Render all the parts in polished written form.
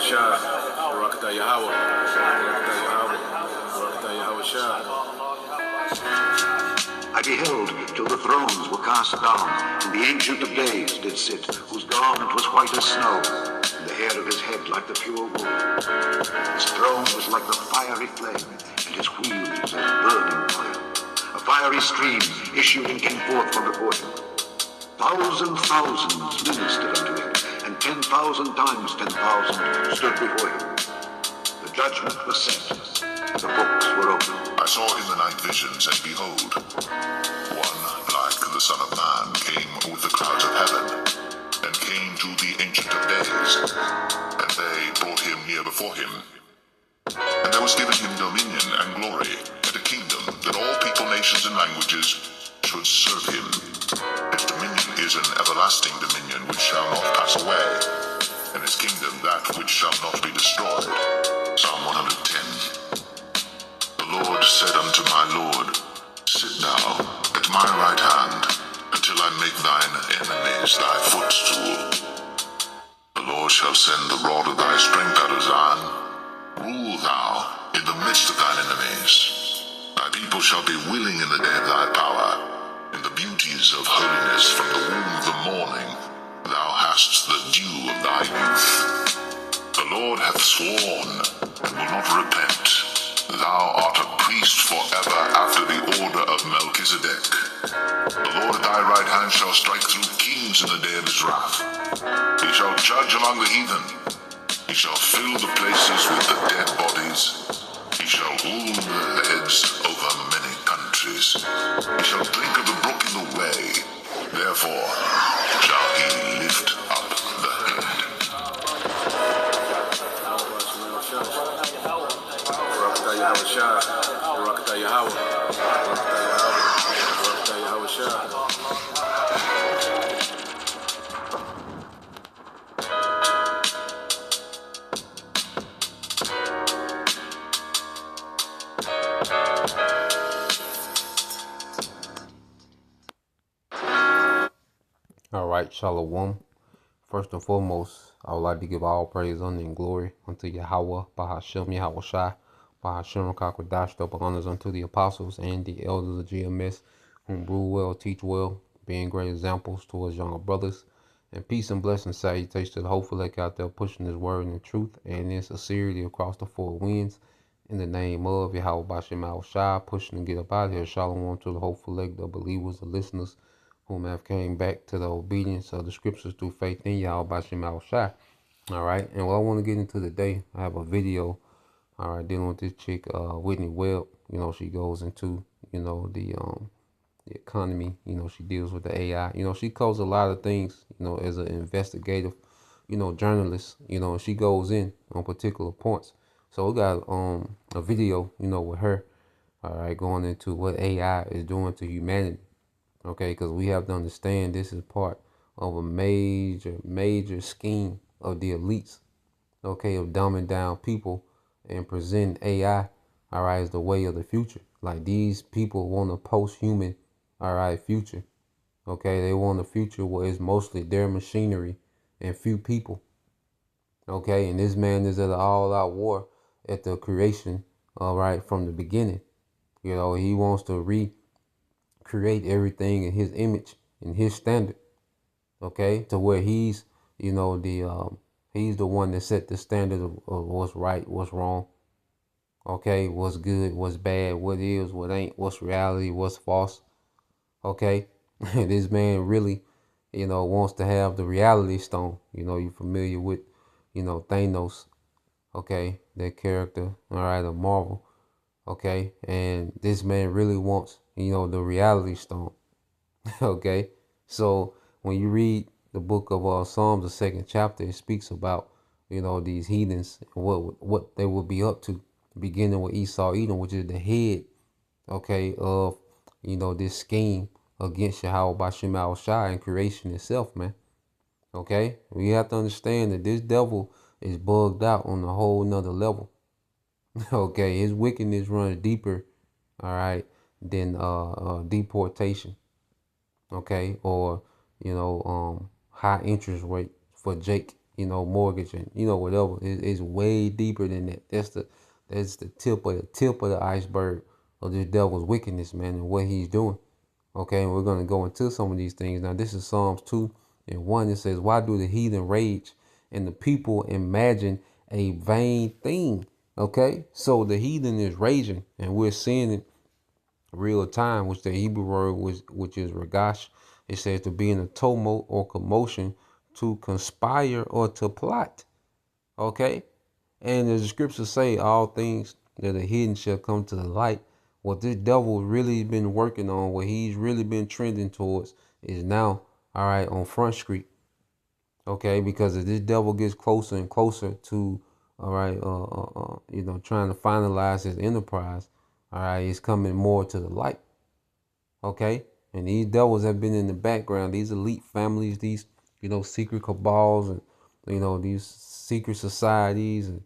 Shah, Barakatah Yahweh, Barakatah Yahweh, Barakatah Yahweh Shah. I beheld till the thrones were cast down, and the Ancient of Days did sit, whose garment was white as snow, and the hair of his head like the pure wool. His throne was like the fiery flame, and his wheels as burning fire. A fiery stream issued and came forth from before him. Thousands ministered unto him, and 10,000 times 10,000 stood before him. The judgment was set, the books were opened. I saw in the night visions, and behold, one like the Son of Man came with the clouds of heaven, and came to the Ancient of Days, and they brought him near before him. And there was given him dominion and glory, and a kingdom, that all people, nations, and languages should serve him. His dominion is an everlasting dominion which shall not pass away, and his kingdom that which shall not be destroyed. Psalm 110. The Lord said unto my Lord, Sit thou at my right hand, until I make thine enemies thy footstool. The Lord shall send the rod of thy strength out of Zion. Rule thou in the midst of thine enemies. Thy people shall be willing in the day of thy power. In the beauties of holiness from the womb of the morning, thou hast the dew of thy youth. The Lord hath sworn, and will not repent. Thou art a priest forever after the order of Melchizedek. The Lord at thy right hand shall strike through kings in the day of his wrath. He shall judge among the heathen. He shall fill the places with the dead bodies. He shall wound the heads over many countries. He shall drink of the brook in the way. Therefore shall he lift up the head. Barakatah Yahweh Shah, Barakatah Yahweh, Barakatah Yahweh, Barakatah Yahweh Shah. All right, Shalom. First and foremost, I would like to give all praise, honor, and glory unto Yahweh, Bahashem, Yahweh Shai, Bahashem, Kakwadash, double honors unto the apostles and the elders of GMS, whom rule well, teach well, being great examples towards younger brothers. And peace and blessing salutations to the hopeful elect out there pushing his word and truth and in sincerity across the four winds. In the name of Yahweh, Bahashem, Yahweh Shai, pushing to get up out of here. Shalom to the hopeful elect, the believers, the listeners, whom have came back to the obedience of the scriptures through faith in Yahweh Bashem Al Shai. All right, and what I want to get into today, I have a video, all right, dealing with this chick, Whitney Webb. You know, she goes into, you know, the economy. You know, she deals with the AI. You know, she covers a lot of things, you know, as an investigative, you know, journalist. You know, she goes in on particular points. So we got a video, you know, with her, all right, going into what AI is doing to humanity. Okay, because we have to understand this is part of a major scheme of the elites, okay, of dumbing down people and presenting AI, all right, as the way of the future. Like, these people want a post-human, all right, future, okay? They want a future where it's mostly their machinery and few people, okay? And this man is at an all-out war at the creation, all right, from the beginning. You know, he wants to create everything in his image and his standard, okay, to where he's, you know, he's the one that set the standard of what's right, what's wrong, okay, what's good, what's bad, what is, what ain't, what's reality, what's false, okay. This man really, you know, wants to have the reality stone. You know, you're familiar with, you know, Thanos, okay, that character, all right, of Marvel. Okay, and this man really wants, you know, the reality stone. Okay, so when you read the book of Psalms, the second chapter, it speaks about, you know, these heathens and what they will be up to, beginning with Esau Edom, which is the head, okay, of, you know, this scheme against Yahweh Bashem Al Shai and creation itself, man. Okay, we have to understand that this devil is bugged out on a whole nother level. Okay, his wickedness runs deeper, all right, than deportation, okay, or, you know, high interest rate for Jake mortgage and whatever. It's way deeper than that. That's the tip of the iceberg of this devil's wickedness, man, and what he's doing. Okay, and we're gonna go into some of these things now. This is Psalms 2:1. It says, "Why do the heathen rage and the people imagine a vain thing?" Okay, so the heathen is raging, and we're seeing it real time, which the Hebrew word which is ragash. It says to be in a tumult or commotion, to conspire or to plot. Okay, and as the scriptures say, all things that are hidden shall come to the light. What this devil really been working on, what he's really been trending towards, is now, all right, on Front Street. Okay, because as this devil gets closer and closer to, all right, trying to finalize his enterprise, all right, it's coming more to the light. Okay, and these devils have been in the background. These elite families, these secret cabals, and these secret societies, and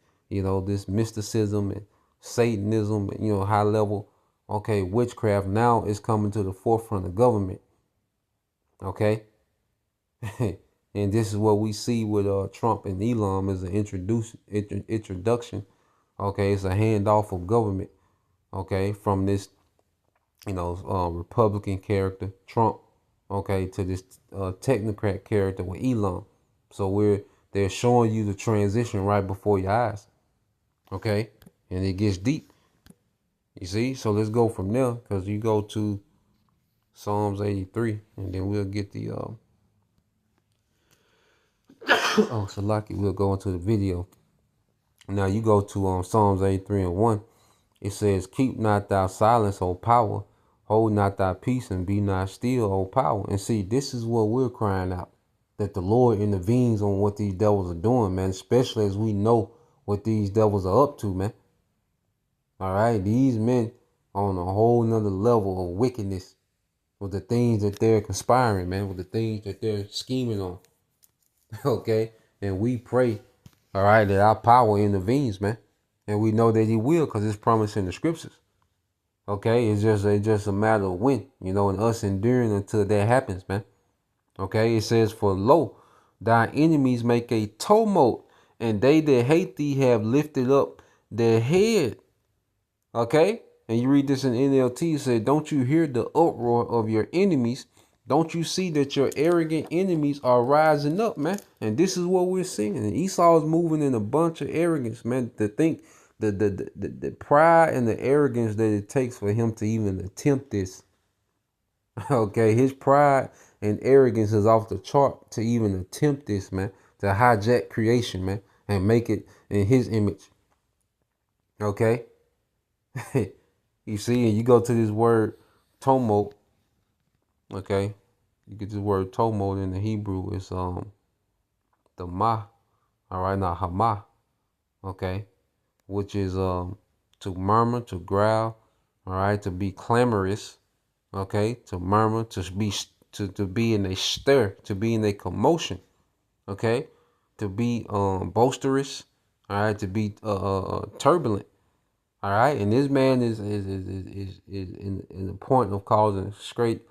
this mysticism and Satanism, and high level, okay, witchcraft now is coming to the forefront of government. Okay. And this is what we see with Trump and Elon as an introduction. Okay, it's a handoff of government. Okay, from this Republican character Trump, okay, to this technocrat character with Elon. So they're showing you the transition right before your eyes. Okay, and it gets deep. You see, so let's go from there, because you go to Psalms 83, and then we'll get the so lucky we'll go into the video. Now you go to Psalms 83:1. It says, "Keep not thou silence, O power. Hold not thy peace, and be not still, O power." And see, this is what we're crying out, that the Lord intervenes on what these devils are doing, man. Especially as we know what these devils are up to, man. All right, these men on a whole nother level of wickedness with the things that they're conspiring, man, with the things that they're scheming on. Okay, and we pray, all right, that our power intervenes, man, and we know that He will, because it's promised in the scriptures. Okay, it's just a matter of when, and us enduring until that happens, man. Okay, it says, "For lo, thy enemies make a tumult, and they that hate thee have lifted up their head." Okay, and you read this in NLT, it said, "Don't you hear the uproar of your enemies? Don't you see that your arrogant enemies are rising up, man?" And this is what we're seeing. And Esau is moving in a bunch of arrogance, man. To think the pride and the arrogance that it takes for him to even attempt this. Okay, his pride and arrogance is off the chart to even attempt this, man. To hijack creation, man, and make it in his image. Okay. You see, and you go to this word tumult. Okay, you get this word tumult in the Hebrew. It's the ma. All right, now hama. Okay, which is to murmur, to growl. All right, to be clamorous. Okay, to murmur, to be in a stir, to be in a commotion. Okay, to be boisterous. All right, to be turbulent. All right, and this man is in the point of causing straight,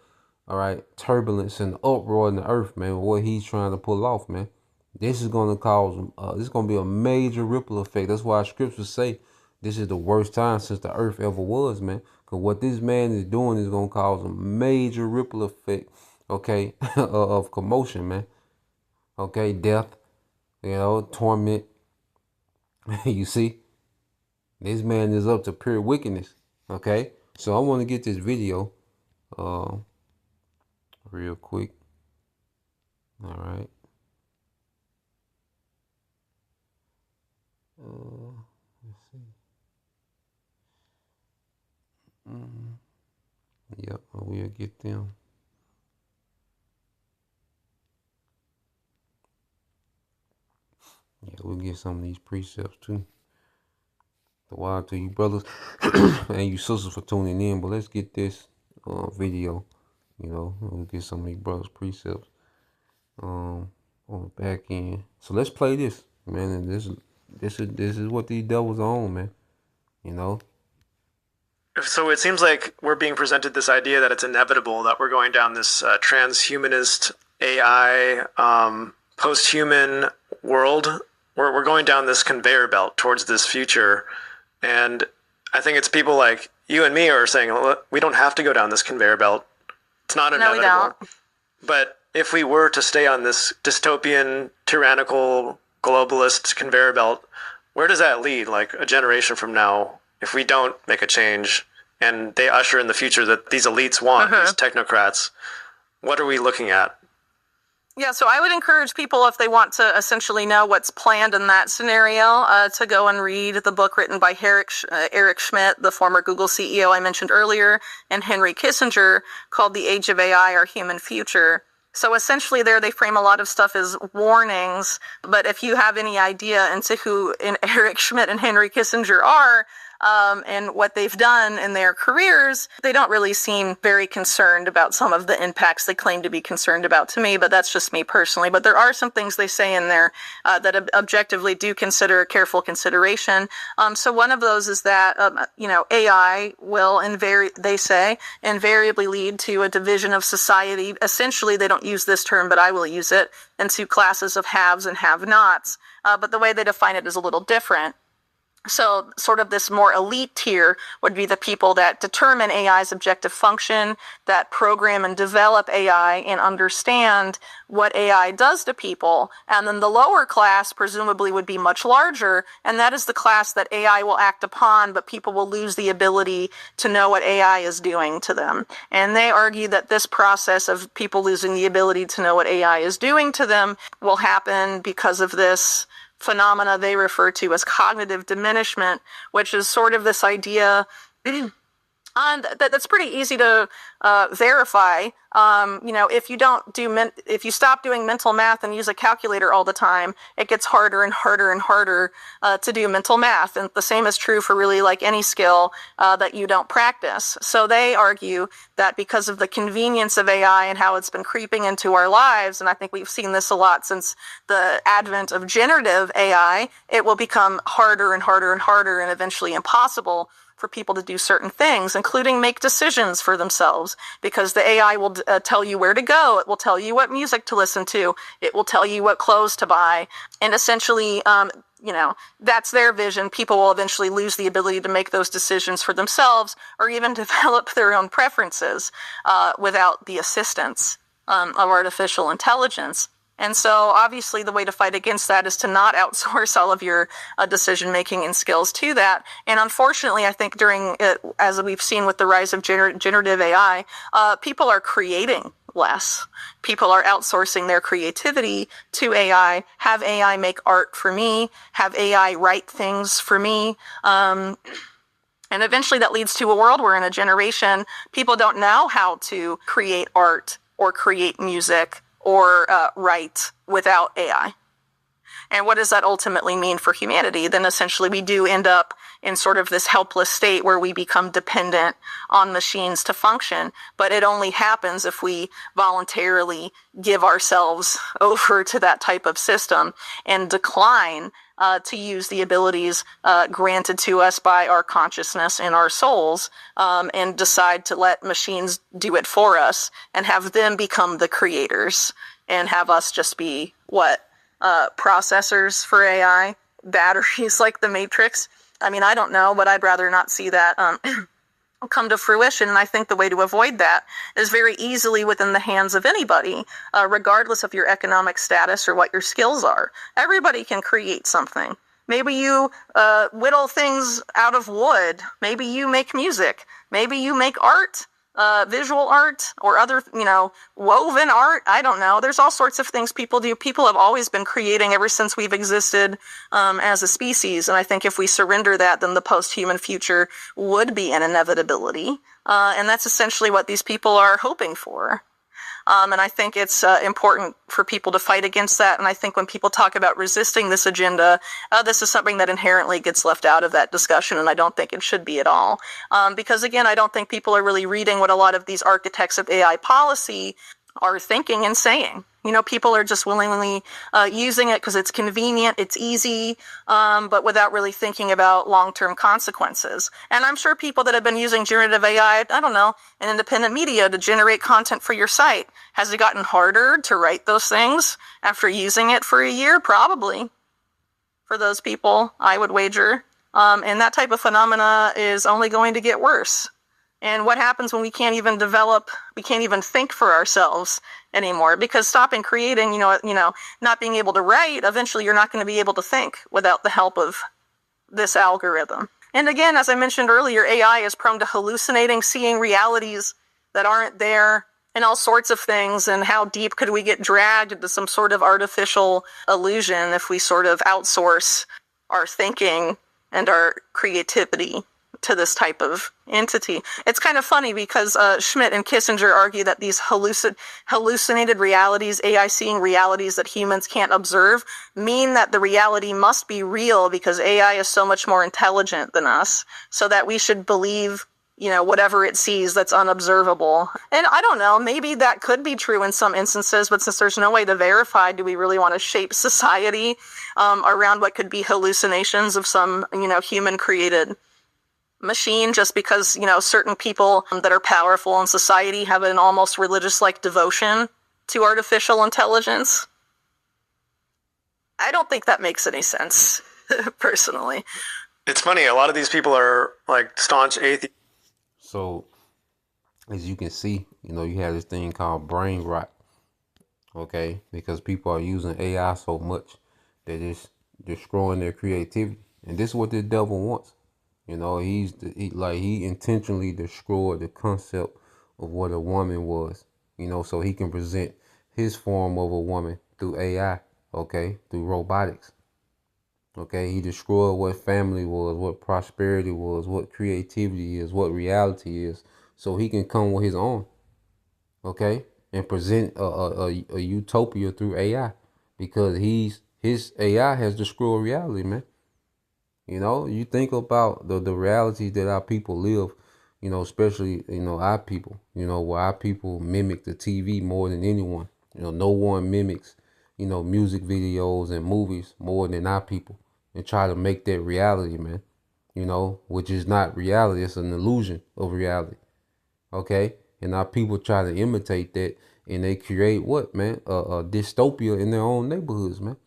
all right, turbulence and uproar in the earth, man. What he's trying to pull off, man. This is going to cause this is going to be a major ripple effect. That's why scriptures say this is the worst time since the earth ever was, man. Because what this man is doing is going to cause a major ripple effect, okay, of commotion, man. Okay, death, torment. You see. This man is up to pure wickedness. Okay, so I want to get this video real quick. All right. Let's see. Yep, we'll get them. Yeah, we'll get some of these precepts too. The wild to you brothers and you sisters for tuning in, but let's get this video. We'll get some of these brothers precepts on the back end. So let's play this, man. And this is what these devils are on, man. So it seems like we're being presented this idea that it's inevitable that we're going down this transhumanist AI, post-human world, we're going down this conveyor belt towards this future. And I think it's people like you and me are saying, "Look, we don't have to go down this conveyor belt. It's not inevitable." No, we don't. But if we were to stay on this dystopian, tyrannical, globalist conveyor belt, where does that lead? Like a generation from now, if we don't make a change and they usher in the future that these elites want, these technocrats, what are we looking at? Yeah, so I would encourage people, if they want to essentially know what's planned in that scenario, to go and read the book written by Eric Schmidt, the former Google CEO I mentioned earlier, and Henry Kissinger, called The Age of AI, Our Human Future. So essentially there they frame a lot of stuff as warnings, but if you have any idea into who Eric Schmidt and Henry Kissinger are, and what they've done in their careers, they don't really seem very concerned about some of the impacts they claim to be concerned about to me, but that's just me personally. But there are some things they say in there that objectively do consider careful consideration. So one of those is that, AI will, they say, invariably lead to a division of society. Essentially, they don't use this term, but I will use it, into classes of haves and have-nots. But the way they define it is a little different. So sort of this more elite tier would be the people that determine AI's objective function, that program and develop AI and understand what AI does to people. And then the lower class presumably would be much larger, and that is the class that AI will act upon, but people will lose the ability to know what AI is doing to them. And they argue that this process of people losing the ability to know what AI is doing to them will happen because of this phenomena they refer to as cognitive diminishment, which is sort of this idea that's pretty easy to verify. If you stop doing mental math and use a calculator all the time, it gets harder and harder and harder to do mental math. And the same is true for really like any skill that you don't practice. So they argue that because of the convenience of AI and how it's been creeping into our lives, and I think we've seen this a lot since the advent of generative AI, it will become harder and harder and harder and eventually impossible for people to do certain things, including make decisions for themselves, because the AI will tell you where to go. It will tell you what music to listen to. It will tell you what clothes to buy. And essentially, that's their vision. People will eventually lose the ability to make those decisions for themselves or even develop their own preferences without the assistance of artificial intelligence. And so obviously the way to fight against that is to not outsource all of your decision-making and skills to that. And unfortunately, I think as we've seen with the rise of generative AI, people are creating less. People are outsourcing their creativity to AI, have AI make art for me, have AI write things for me. And eventually that leads to a world where in a generation, people don't know how to create art or create music or write without AI. And what does that ultimately mean for humanity? Then essentially we do end up in sort of this helpless state where we become dependent on machines to function. But it only happens if we voluntarily give ourselves over to that type of system and decline to use the abilities granted to us by our consciousness and our souls, and decide to let machines do it for us and have them become the creators and have us just be processors for AI, batteries like the Matrix. I mean, I don't know, but I'd rather not see that come to fruition. And I think the way to avoid that is very easily within the hands of anybody, regardless of your economic status or what your skills are. Everybody can create something. Maybe you whittle things out of wood. Maybe you make music. Maybe you make art, visual art, or other, woven art. I don't know. There's all sorts of things people do. People have always been creating ever since we've existed as a species. And I think if we surrender that, then the post-human future would be an inevitability. And that's essentially what these people are hoping for. And I think it's important for people to fight against that. And I think when people talk about resisting this agenda, this is something that inherently gets left out of that discussion, and I don't think it should be at all. Because, again, I don't think people are really reading what a lot of these architects of AI policy are thinking and saying. People are just willingly using it because it's convenient, it's easy, but without really thinking about long-term consequences. And I'm sure people that have been using generative AI, I don't know, and independent media to generate content for your site, has it gotten harder to write those things after using it for a year? Probably. For those people, I would wager. And that type of phenomena is only going to get worse. And what happens when we can't even think for ourselves anymore? Because stopping creating, not being able to write, eventually you're not going to be able to think without the help of this algorithm. And again, as I mentioned earlier, AI is prone to hallucinating, seeing realities that aren't there, and all sorts of things. And how deep could we get dragged into some sort of artificial illusion if we sort of outsource our thinking and our creativity to this type of entity? It's kind of funny because Schmidt and Kissinger argue that these hallucinated realities, AI seeing realities that humans can't observe, mean that the reality must be real because AI is so much more intelligent than us, so that we should believe whatever it sees that's unobservable. And I don't know, maybe that could be true in some instances, but since there's no way to verify, do we really want to shape society around what could be hallucinations of some, human-created machine just because, certain people that are powerful in society have an almost religious-like devotion to artificial intelligence? I don't think that makes any sense, personally. It's funny, a lot of these people are like staunch atheists. So, as you can see, you have this thing called brain rot, okay? Because people are using AI so much that it's destroying their creativity. And this is what the devil wants. He intentionally destroyed the concept of what a woman was, so he can present his form of a woman through AI, okay, through robotics. Okay, he destroyed what family was, what prosperity was, what creativity is, what reality is, so he can come with his own, okay, and present a utopia through AI, because his AI has destroyed reality, man. You think about the reality that our people live, especially, our people, where our people mimic the TV more than anyone. No one mimics, music videos and movies more than our people, and try to make that reality, man, which is not reality. It's an illusion of reality. Okay. And our people try to imitate that, and they create what, man? A dystopia in their own neighborhoods, man.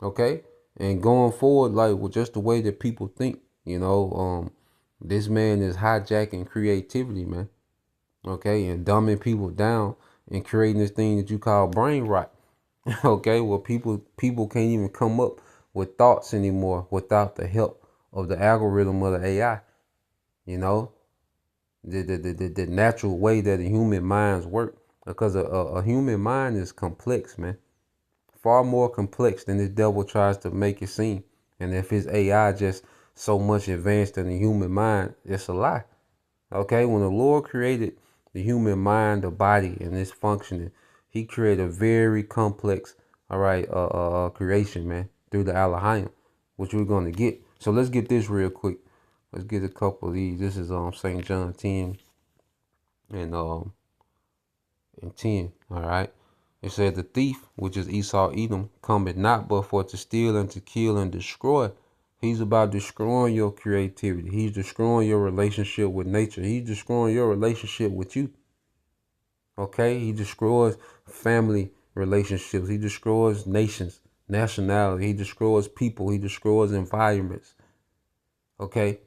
Okay. And going forward, like with just the way that people think, this man is hijacking creativity, man. Okay. And dumbing people down and creating this thing that you call brain rot. Okay. Well, people can't even come up with thoughts anymore without the help of the algorithm of the AI. The natural way that the human minds work, because a human mind is complex, man. Far more complex than the devil tries to make it seem. And if his AI just so much advanced than the human mind, it's a lie. Okay, when the Lord created the human mind, the body, and its functioning, he created a very complex, creation, man, through the Elohim, which we're going to get. So let's get this real quick. Let's get a couple of these. This is St. John 10 and 10. All right. It said, the thief, which is Esau Edom, cometh not but for to steal and to kill and destroy. He's about destroying your creativity. He's destroying your relationship with nature. He's destroying your relationship with you. Okay? He destroys family relationships. He destroys nations, nationality. He destroys people. He destroys environments. Okay?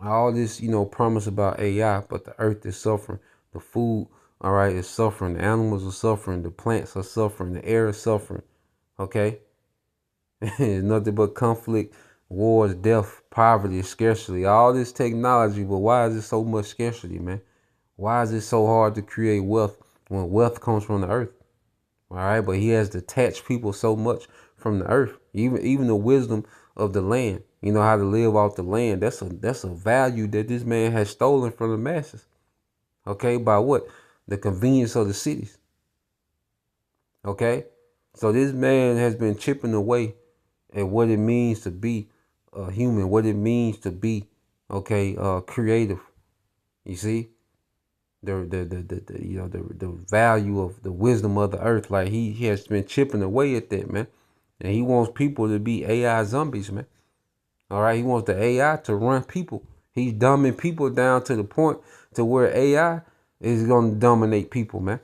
All this, promise about AI, but the earth is suffering. The food, is suffering. The animals are suffering. The plants are suffering. The air is suffering. Okay? It's nothing but conflict, wars, death, poverty, scarcity. All this technology, but why is it so much scarcity, man? Why is it so hard to create wealth when wealth comes from the earth? All right, but he has detached people so much from the earth. Even the wisdom of the land. How to live off the land. That's a value that this man has stolen from the masses. Okay, by what? The convenience of the cities. Okay, so this man has been chipping away at what it means to be a human, what it means to be, creative. You see, the value of the wisdom of the earth. Like he has been chipping away at that, man. And he wants people to be AI zombies, man. All right, he wants the AI to run people. He's dumbing people down to the point to where AI is gonna dominate people, man.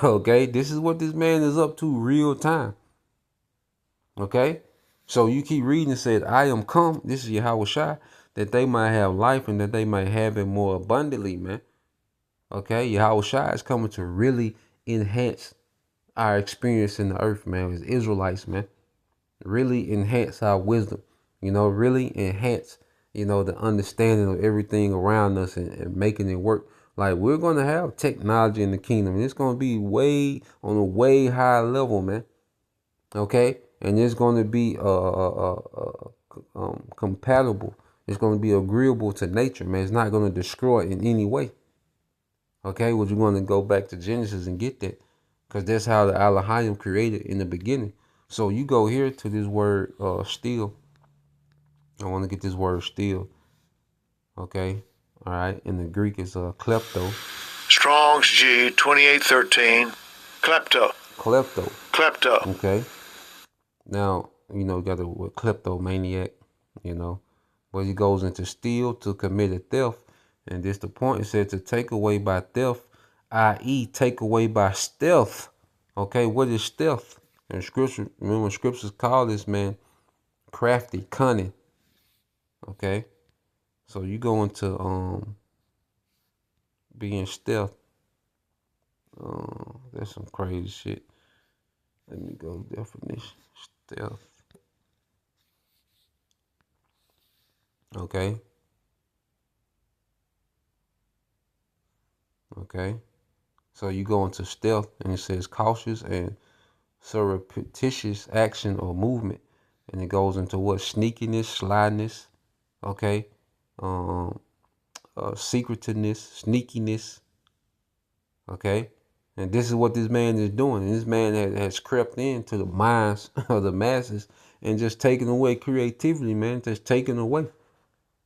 Okay, this is what this man is up to real time. Okay, so you keep reading. It said, "I am come." This is Yahweh Shai, that they might have life and that they might have it more abundantly, man. Okay, Yahweh Shai is coming to really enhance our experience in the earth, man. As Israelites, man, really enhance our wisdom. Really enhance, the understanding of everything around us and making it work. Like we're gonna have technology in the kingdom, and it's gonna be way on a way high level, man. Okay, and it's gonna be compatible. It's gonna be agreeable to nature, man. It's not gonna destroy in any way. Okay, well, you're gonna go back to Genesis and get that, because that's how the Elohim created in the beginning. So you go here to this word still. I want to get this word still. Okay. All right. In the Greek it's klepto. Strong's G 2813. Klepto. Klepto. Klepto. Okay. Now, you got the word kleptomaniac, but he goes into steal to commit a theft. And this the point. It said to take away by theft, i.e. take away by stealth. Okay. What is stealth? In scripture, remember scriptures call this man crafty, cunning. Okay, so you go into being stealth. That's some crazy shit. Let me go definition. Stealth. Okay. Okay. So you go into stealth and it says cautious and surreptitious action or movement. And it goes into what? Sneakiness, slyness. Okay. Secretiveness, sneakiness. Okay. And this is what this man is doing. And this man has crept into the minds of the masses and just taken away creativity, man. Just taken away.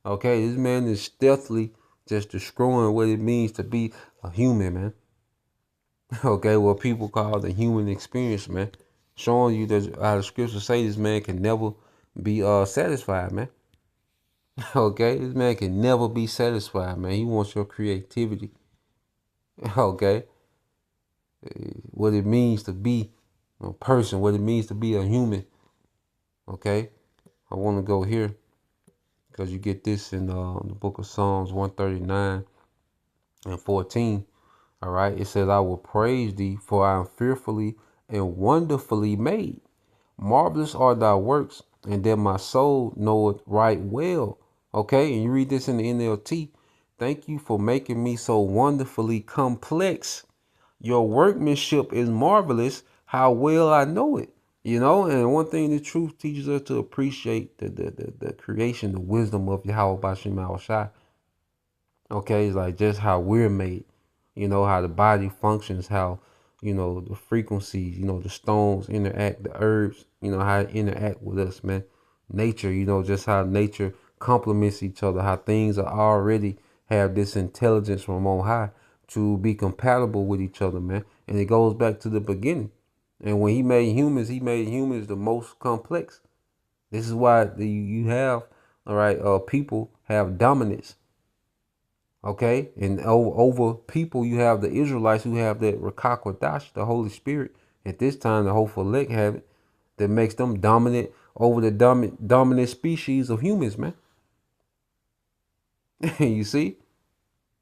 Okay. This man is stealthily just destroying what it means to be a human, man. Okay. What people call the human experience, man. Showing you that how the scriptures say this man can never be satisfied, man. Okay, this man can never be satisfied, man. He wants your creativity. Okay, what it means to be a person, what it means to be a human. Okay, I want to go here because you get this in the book of Psalms 139 and 14. All right, it says, "I will praise thee, for I am fearfully and wonderfully made. Marvelous are thy works, and that my soul knoweth right well." Okay, and you read this in the NLT. "Thank you for making me so wonderfully complex. Your workmanship is marvelous. How well I know it." And one thing the truth teaches us to appreciate the creation, the wisdom of Yahweh Bashim Shai. Okay, it's like just how we're made. How the body functions, how the frequencies, the stones interact, the herbs, how it interact with us, man. Nature, just how nature complements each other, how things are already have this intelligence from on high to be compatible with each other, man. And it goes back to the beginning. And when he made humans the most complex. This is why you have, all right, people have dominance. Okay, and over people, you have the Israelites who have that Rakak Wadash, the Holy Spirit. At this time, the Hopeful Elect have it, that makes them dominant over the dominant species of humans, man. You see?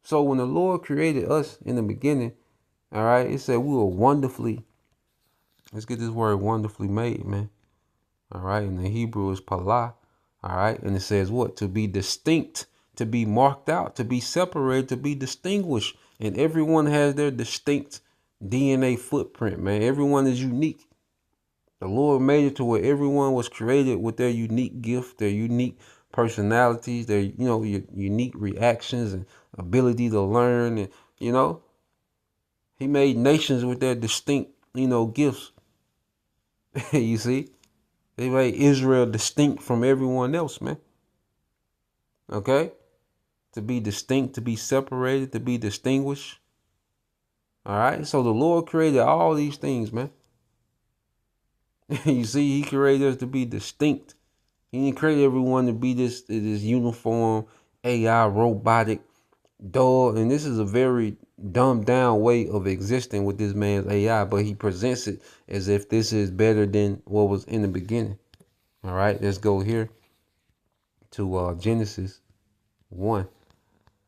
So when the Lord created us in the beginning, all right, it said we were wonderfully, let's get this word wonderfully made, man. All right, in the Hebrew is palah, all right, and it says what? To be distinct, to be marked out, to be separated, to be distinguished. And everyone has their distinct DNA footprint, man. Everyone is unique. The Lord made it to where everyone was created with their unique gift, their unique personalities, their, unique reactions and ability to learn. And, he made nations with their distinct, gifts. You see? They made Israel distinct from everyone else, man. Okay? to be distinct, to be separated, to be distinguished. All right. So the Lord created all these things, man. You see, he created us to be distinct. He didn't create everyone to be this uniform, AI, robotic, dull. And this is a very dumbed down way of existing with this man's AI, but he presents it as if this is better than what was in the beginning. All right, let's go here to Genesis 1.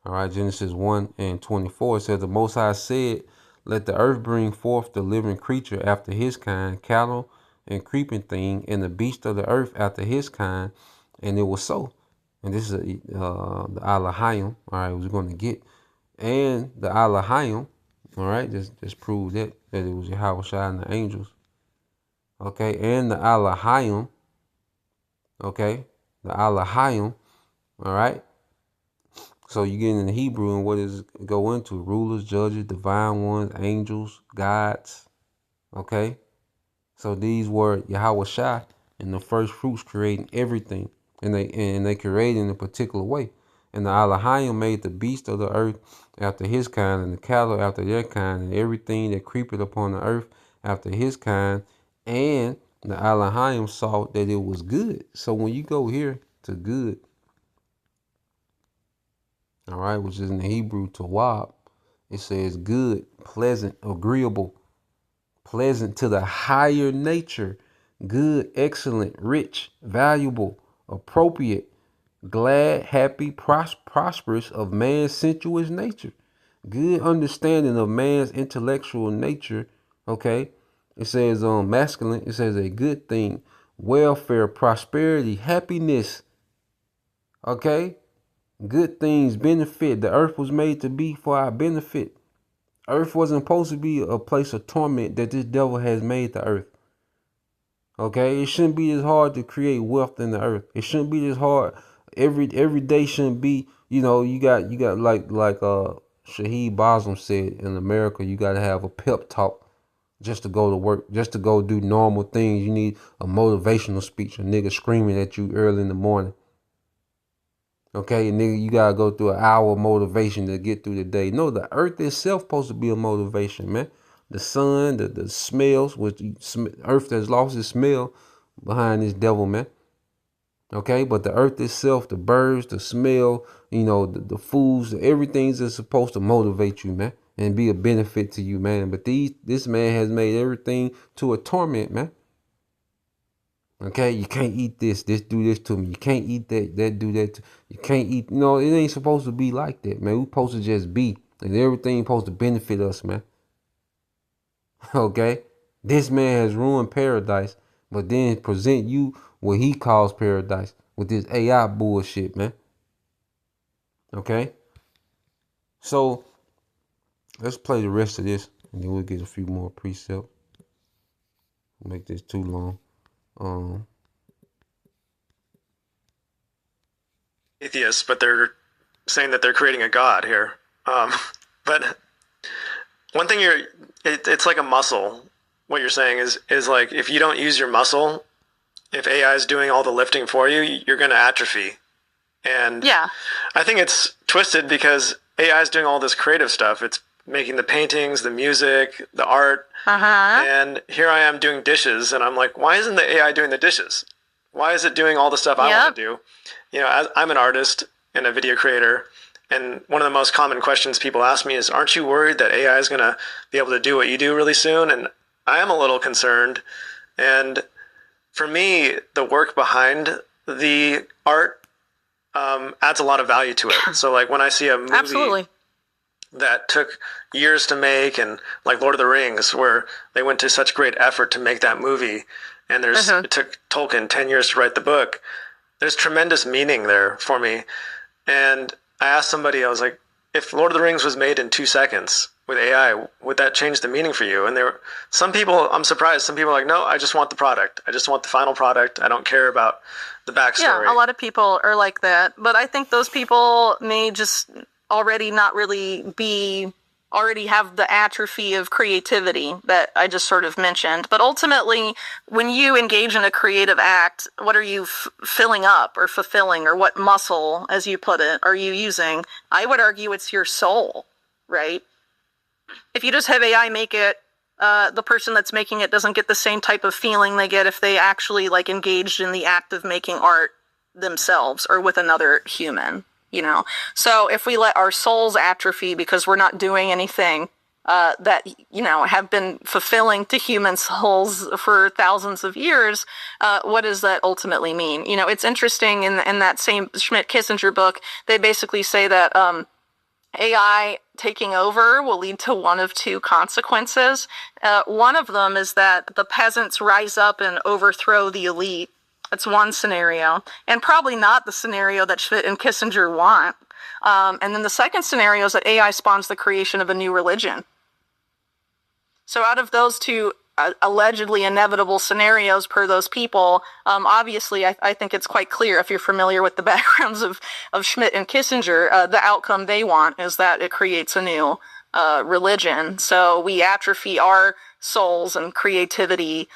All right, Genesis 1 and 24. It says, the Most High said, let the earth bring forth the living creature after his kind, cattle and creeping thing, and the beast of the earth after his kind. And it was so. And this is the Elohim. All right, we're going to get. And the Elohim, all right, just prove that it was Yahweh Shai and the angels. Okay, and the Elohim, okay, the Elohim, all right. So you get in the Hebrew, and what does it go into? Rulers, judges, divine ones, angels, gods, okay. So these were Yahweh Shai and the first fruits creating everything, and they created in a particular way. And the Elohim made the beast of the earth after his kind, and the cattle after their kind, and everything that creepeth upon the earth after his kind. And the Elohim saw that it was good. So when you go here to good, all right, which is in the Hebrew tawab, it says good, pleasant, agreeable, pleasant to the higher nature, good, excellent, rich, valuable, appropriate, glad, happy, prosperous of man's sensuous nature, good understanding of man's intellectual nature. Okay, it says masculine. It says a good thing, welfare, prosperity, happiness. Okay, good things, benefit. The earth was made to be for our benefit. Earth wasn't supposed to be a place of torment that this devil has made the earth. Okay, it shouldn't be as hard to create wealth in the earth. It shouldn't be as hard. Every day shouldn't be. You know, you got like Shaheed Basem said, in America, you got to have a pep talk just to go to work, just to go do normal things. You need a motivational speech, a nigga screaming at you early in the morning. Okay, nigga, you gotta go through an hour of motivation to get through the day. No, the earth itself supposed to be a motivation, man. The sun, the smells, which earth has lost its smell behind this devil, man. Okay, but the earth itself, the birds, the smell, you know, the foods, everything's is supposed to motivate you, man, and be a benefit to you, man. But this man has made everything to a torment, man. Okay, you can't eat this do this to me. You can't eat that do that. You can't eat, you know, it ain't supposed to be like that, man. We supposed to just be, and everything supposed to benefit us, man. Okay, this man has ruined paradise, but then present you what he calls paradise with this AI bullshit, man. Okay, so let's play the rest of this, and then we'll get a few more precepts. Make this too long. Atheists, but they're saying that they're creating a god here. But one thing it's like a muscle. What you're saying is like, if you don't use your muscle, if AI is doing all the lifting for you, you're going to atrophy. And Yeah. I think it's twisted because AI is doing all this creative stuff. It's making the paintings, the music, the art. And here I am doing dishes, and I'm like, why isn't the AI doing the dishes? Why is it doing all the stuff I want to do? You know, I'm an artist and a video creator, and one of the most common questions people ask me is, aren't you worried that AI is going to be able to do what you do really soon? And I am a little concerned. And for me, the work behind the art adds a lot of value to it. So like when I see a movie Absolutely. that took years to make, and like Lord of the Rings, where they went to such great effort to make that movie, and it took Tolkien 10 years to write the book. There's tremendous meaning there for me. And I asked somebody, I was like, if Lord of the Rings was made in 2 seconds with AI, would that change the meaning for you? And there were some people, I'm surprised, some people are like, no, I just want the product. I just want the final product. I don't care about the backstory. Yeah, a lot of people are like that. But I think those people may just already not really be already have the atrophy of creativity that I just sort of mentioned. But ultimately, when you engage in a creative act, what are you filling up or fulfilling, or what muscle, as you put it, are you using? I would argue it's your soul, right? If you just have AI make it, the person that's making it doesn't get the same type of feeling they get if they actually like engaged in the act of making art themselves or with another human, you know? So if we let our souls atrophy because we're not doing anything that, you know, have been fulfilling to human souls for thousands of years, what does that ultimately mean? You know, it's interesting in that same Schmidt-Kissinger book, they basically say that AI taking over will lead to one of two consequences. One of them is that the peasants rise up and overthrow the elite. That's one scenario, and probably not the scenario that Schmidt and Kissinger want. And then the second scenario is that AI spawns the creation of a new religion. So out of those two allegedly inevitable scenarios per those people, obviously I think it's quite clear, if you're familiar with the backgrounds of Schmidt and Kissinger, the outcome they want is that it creates a new religion. So we atrophy our souls and creativity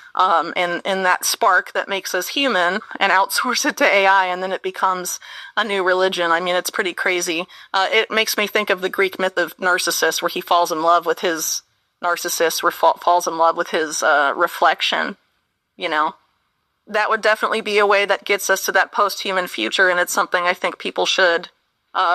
in that spark that makes us human and outsource it to AI, and then it becomes a new religion. I mean, it's pretty crazy. It makes me think of the Greek myth of Narcissus, where he falls in love with his falls in love with his reflection, you know. That would definitely be a way that gets us to that post-human future, and it's something I think people should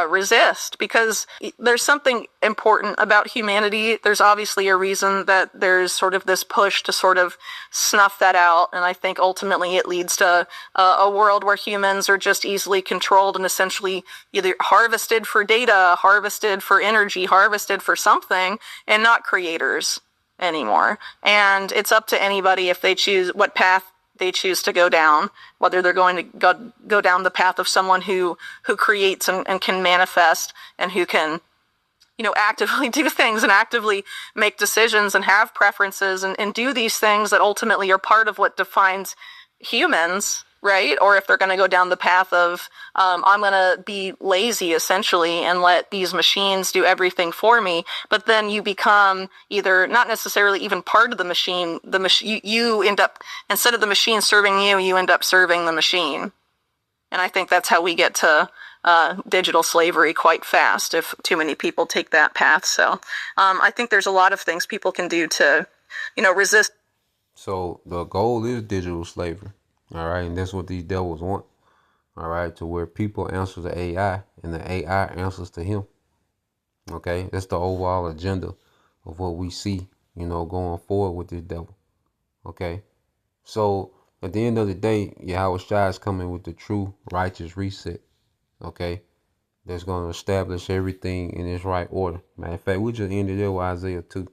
resist, because there's something important about humanity. There's obviously a reason that there's sort of this push to sort of snuff that out, and I think ultimately it leads to a world where humans are just easily controlled and essentially either harvested for data, harvested for energy, harvested for something, and not creators anymore. And it's up to anybody if they choose what path they choose to go down, whether they're going to go down the path of someone who creates and can manifest, and who can, you know, actively do things and actively make decisions and have preferences and do these things that ultimately are part of what defines humans, right? Or if they're going to go down the path of, I'm going to be lazy essentially and let these machines do everything for me. But then you become either not necessarily even part of the machine. You end up, instead of the machine serving you, you end up serving the machine. And I think that's how we get to digital slavery quite fast if too many people take that path. So I think there's a lot of things people can do to, you know, resist. So the goal is digital slavery. All right, and that's what these devils want. All right, to where people answer to AI and the AI answers to him. Okay, that's the overall agenda of what we see, you know, going forward with this devil. Okay, so at the end of the day, Yahweh Shai is coming with the true righteous reset. Okay, that's going to establish everything in its right order. Matter of fact, we just ended there with Isaiah 2.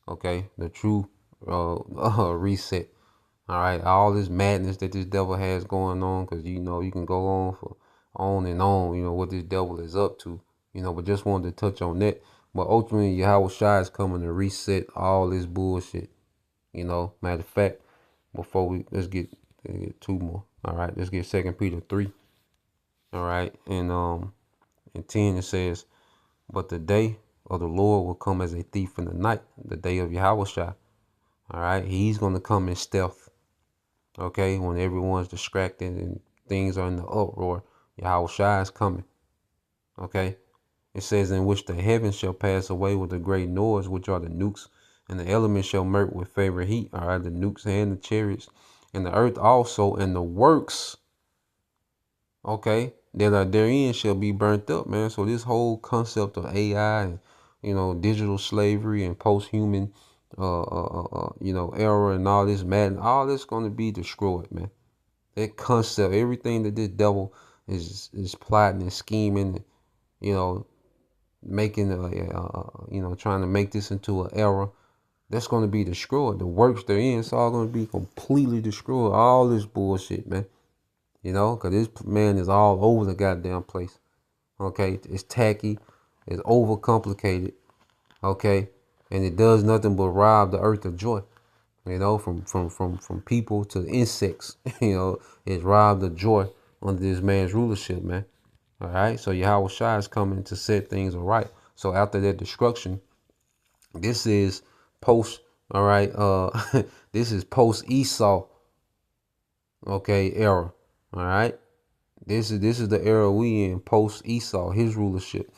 Okay, the true reset. All right, all this madness that this devil has going on, because, you know, you can go on for on and on, you know, what this devil is up to, you know, but just wanted to touch on that. But ultimately, Yahweh Shai is coming to reset all this bullshit, you know. Matter of fact, before let's get two more. All right, let's get 2 Peter 3. All right, and 10 it says, but the day of the Lord will come as a thief in the night, the day of Yahweh Shai. All right, he's going to come in stealth. Okay, when everyone's distracted and things are in the uproar, Yahweh Shai is coming. Okay, it says, in which the heavens shall pass away with a great noise, which are the nukes, and the elements shall melt with favorite heat. All right, the nukes and the chariots, and the earth also, and the works, okay, that are therein shall be burnt up, man. So this whole concept of AI and, you know, digital slavery and post-human you know, error and all this madness, all this going to be destroyed, man. That concept, everything that this devil is plotting and scheming, you know, making, you know, trying to make this into an era, that's going to be destroyed. The works they're in, it's all going to be completely destroyed. All this bullshit, man. You know, because this man is all over the goddamn place. Okay, it's tacky, it's overcomplicated. Okay. And it does nothing but rob the earth of joy, you know, from people to insects, you know, it's robbed of joy under this man's rulership, man. All right. So Yahweh Shai is coming to set things right. So after that destruction, This is post, all right, this is post Esau, okay, era. All right. This is the era we in, post Esau, his rulership.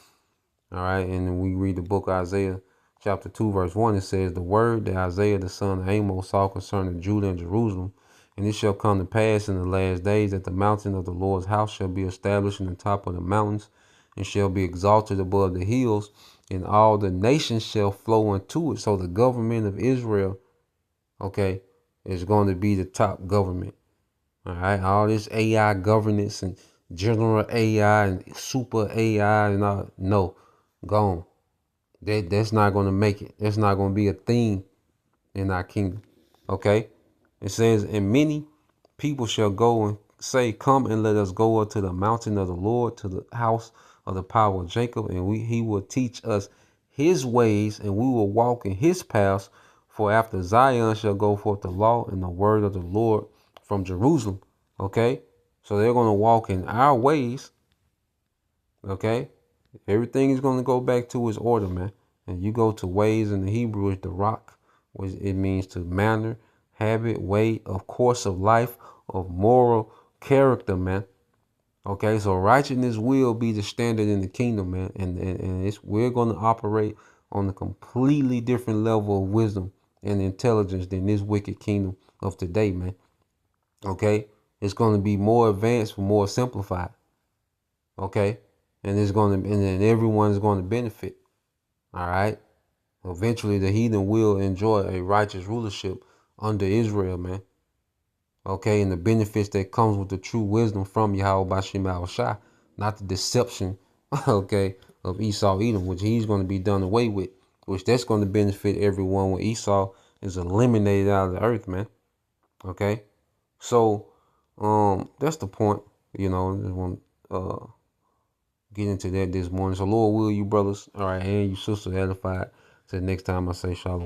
All right, and then we read the book of Isaiah, chapter 2, verse 1. It says, the word that Isaiah the son of Amos saw concerning Judah and Jerusalem, and it shall come to pass in the last days that the mountain of the Lord's house shall be established in the top of the mountains, and shall be exalted above the hills, and all the nations shall flow into it. So the government of Israel, okay, is going to be the top government. All right, all this AI governance and general AI and super AI and all, no, gone. That's not going to make it. That's not going to be a thing in our kingdom. Okay, it says, and many people shall go and say, come and let us go up to the mountain of the Lord, to the house of the power of Jacob, and he will teach us his ways, and we will walk in his paths. For after Zion shall go forth the law and the word of the Lord from Jerusalem. Okay, so they're going to walk in our ways. Okay, everything is going to go back to its order, man. And you go to ways in the Hebrew is the rock, which it means to manner, habit, way, of course of life, of moral character, man. Okay, so righteousness will be the standard in the kingdom, man. And we're going to operate on a completely different level of wisdom and intelligence than this wicked kingdom of today, man. Okay, it's going to be more advanced, more simplified. Okay, and then everyone's going to benefit. All right. Eventually, the heathen will enjoy a righteous rulership under Israel, man. Okay, and the benefits that comes with the true wisdom from Yahweh Bashim Al-Shai, not the deception, okay, of Esau Edom, which he's going to be done away with, which that's going to benefit everyone when Esau is eliminated out of the earth, man. Okay, so that's the point. You know, I just want get into that this morning. So Lord will you brothers, all right, and you sisters edified. Till next time I say shalom.